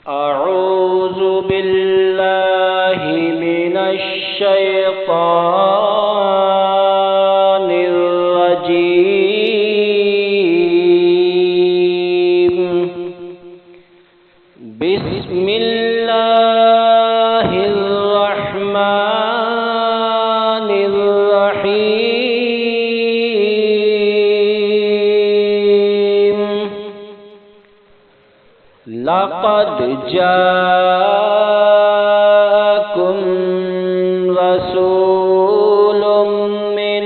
أعوذ بالله من الشيطان الرجيم. بسم الله الرحمن الرحيم. لقد جاءكم رسول من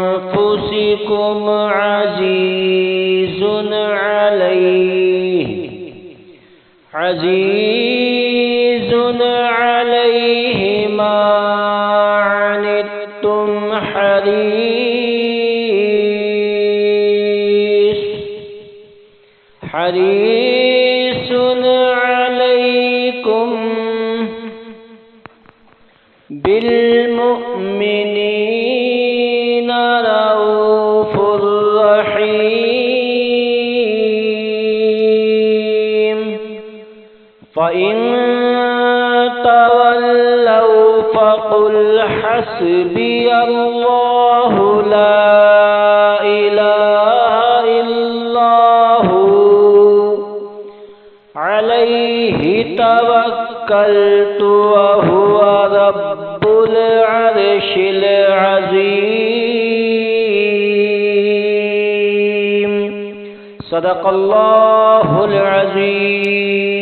أنفسكم عزيز عليه ما عنتم حريص عليكم بالمؤمنين رؤوف رحيم. فإن تولوا فقل حسبي الله لا إله إلا هو عليه توكلت وهو رب العرش العظيم. صدق الله العظيم.